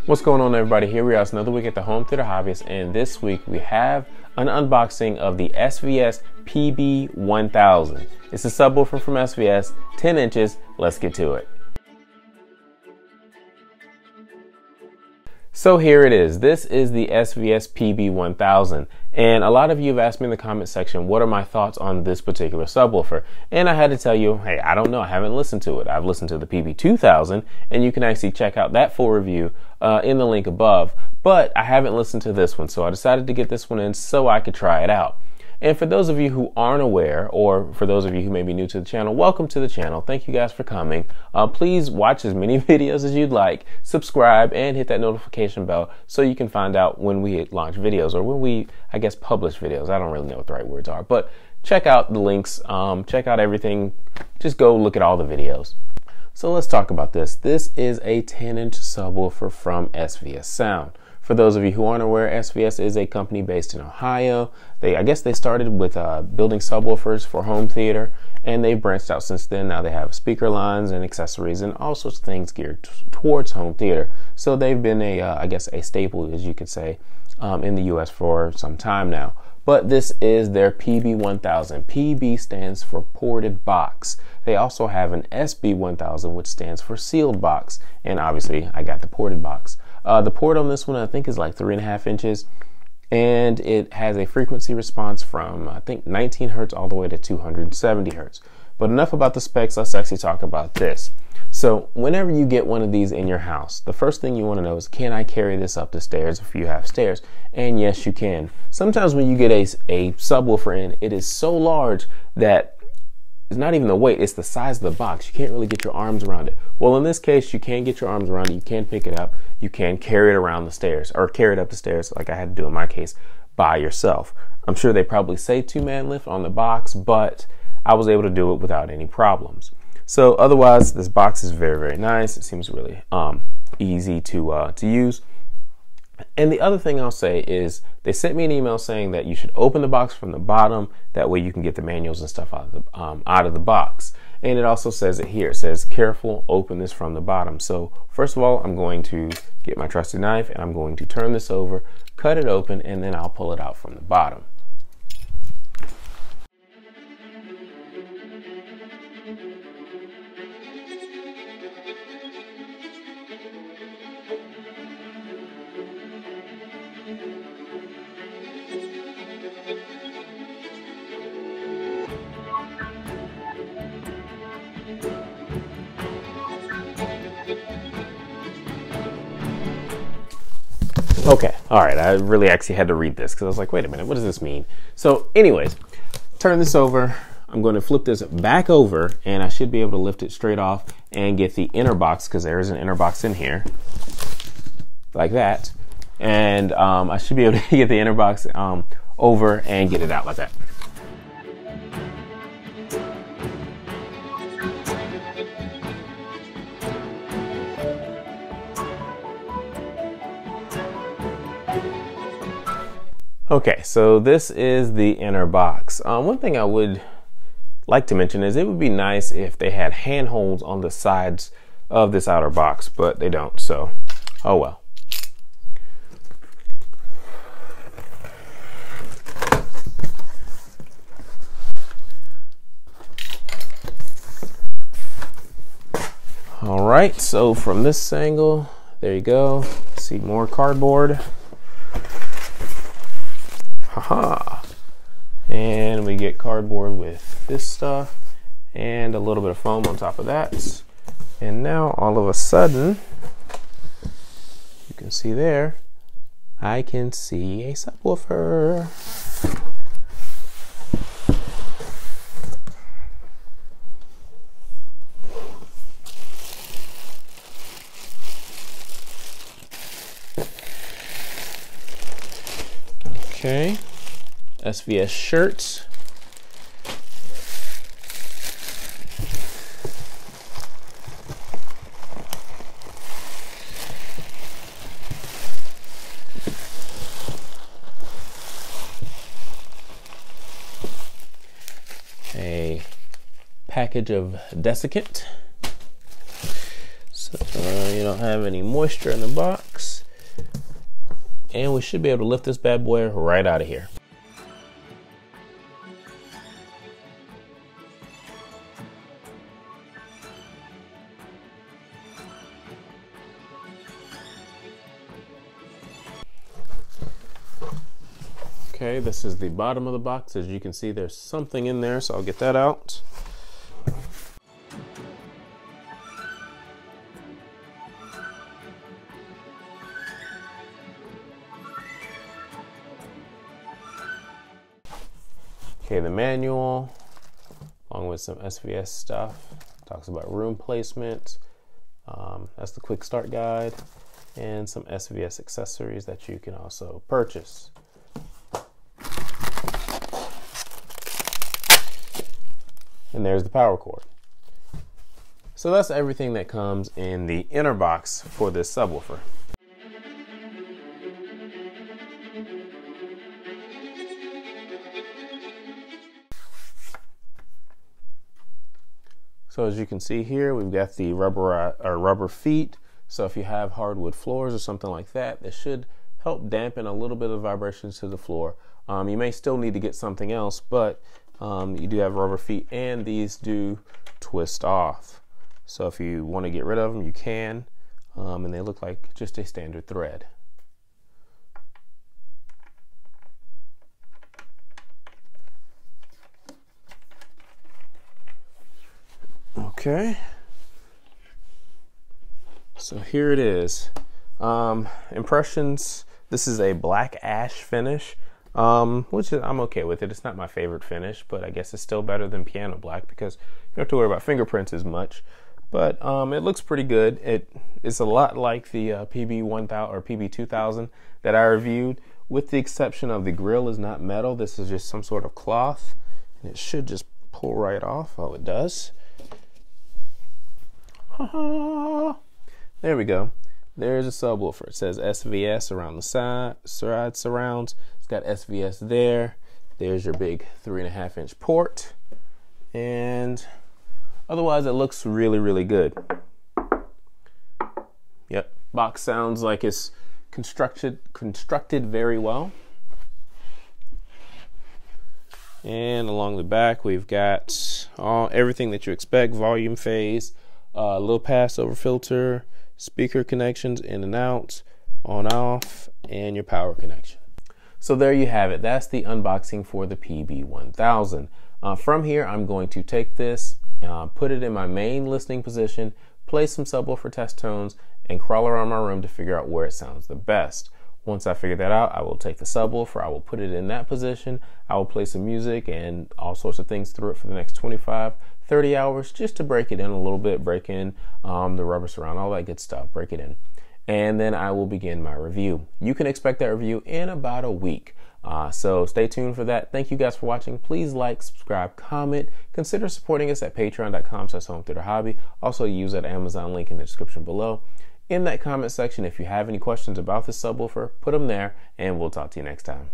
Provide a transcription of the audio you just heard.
What's going on, everybody? Here we are, it's another week at the Home Theater Hobbyist, and this week we have an unboxing of the SVS PB-1000. It's a subwoofer from SVS, 10 inches. Let's get to it. So here it is. This is the SVS PB-1000, and a lot of you have asked me in the comment section, what are my thoughts on this particular subwoofer? And I had to tell you, hey, I don't know. I haven't listened to it. I've listened to the PB-2000, and you can actually check out that full review in the link above, but I haven't listened to this one, so I decided to get this one in so I could try it out. And for those of you who aren't aware, or for those of you who may be new to the channel, welcome to the channel. Thank you guys for coming. Please watch as many videos as you'd like, subscribe, and hit that notification bell so you can find out when we launch videos, or when we, I guess, publish videos. I don't really know what the right words are, but check out the links, check out everything. Just go look at all the videos. So let's talk about this. This is a 10-inch subwoofer from SVS Sound. For those of you who aren't aware, SVS is a company based in Ohio. I guess they started with building subwoofers for home theater, and they've branched out since then. Now they have speaker lines and accessories and all sorts of things geared towards home theater. So they've been I guess a staple, as you could say, in the US for some time now. But this is their PB-1000. PB stands for ported box. They also have an SB-1000, which stands for sealed box. And obviously, I got the ported box. The port on this one, I think, is like 3.5 inches. And it has a frequency response from, I think, 19 hertz all the way to 270 hertz. But enough about the specs. Let's actually talk about this. So whenever you get one of these in your house, the first thing you want to know is, can I carry this up the stairs if you have stairs? And yes, you can. Sometimes when you get a subwoofer in, it is so large that it's not even the weight, it's the size of the box. You can't really get your arms around it. Well, in this case, you can get your arms around it. You can pick it up. You can carry it around the stairs, or carry it up the stairs like I had to do in my case by yourself. I'm sure they probably say 2-man lift on the box, but I was able to do it without any problems. So otherwise, this box is very, very nice. It seems really easy to use. And the other thing I'll say is they sent me an email saying that you should open the box from the bottom. That way you can get the manuals and stuff out of the box. And it also says it here. It says, careful, open this from the bottom. So first of all, I'm going to get my trusty knife and I'm going to turn this over, cut it open, and then I'll pull it out from the bottom. Okay, all right, I really actually had to read this because I was like, wait a minute, what does this mean? So anyways, turn this over. I'm going to flip this back over, and I should be able to lift it straight off and get the inner box, because there is an inner box in here, like that. And I should be able to get the inner box over and get it out like that. Okay, so this is the inner box. One thing I would like to mention is it would be nice if they had handholds on the sides of this outer box, but they don't, so oh well. All right, so from this angle, there you go. See more cardboard. Haha. And we get cardboard with this stuff and a little bit of foam on top of that. And now all of a sudden, you can see there, I can see a subwoofer. Okay, SVS shirts. A package of desiccant. So, don't have any moisture in the box. And we should be able to lift this bad boy right out of here. Okay, this is the bottom of the box. As you can see, there's something in there, so I'll get that out. Okay, the manual, along with some SVS stuff, talks about room placement. That's the quick start guide, and some SVS accessories that you can also purchase. And there's the power cord. So that's everything that comes in the inner box for this subwoofer. So as you can see here, we've got the rubber feet. So if you have hardwood floors or something like that, this should help dampen a little bit of vibrations to the floor. You may still need to get something else, but you do have rubber feet, and these do twist off. So if you want to get rid of them, you can, and they look like just a standard thread. Okay, so here it is. Impressions, this is a black ash finish. Which I'm okay with it. It's not my favorite finish, but I guess it's still better than piano black because you don't have to worry about fingerprints as much. But it looks pretty good. It's a lot like the PB-1000 or PB-2000 that I reviewed, with the exception of the grill is not metal. This is just some sort of cloth, and it should just pull right off. Oh, it does. There we go. There's a subwoofer. It says SVS around the side surrounds. It's got SVS there. There's your big 3.5-inch port. And otherwise it looks really, really good. Yep, box sounds like it's constructed very well. And along the back we've got everything that you expect: volume, phase, low pass over filter, speaker connections in and out, on off, and your power connection. So there you have it. That's the unboxing for the PB-1000. From here, I'm going to take this, put it in my main listening position, play some subwoofer test tones, and crawl around my room to figure out where it sounds the best. Once I figure that out, I will take the subwoofer, I will put it in that position, I will play some music and all sorts of things through it for the next 25, 30 hours, just to break it in a little bit, break in the rubber surround, all that good stuff, break it in. And then I will begin my review. You can expect that review in about a week. So stay tuned for that. Thank you guys for watching. Please like, subscribe, comment. Consider supporting us at patreon.com/hometheaterhobby. Also use that Amazon link in the description below. In that comment section, if you have any questions about this subwoofer, put them there, and we'll talk to you next time.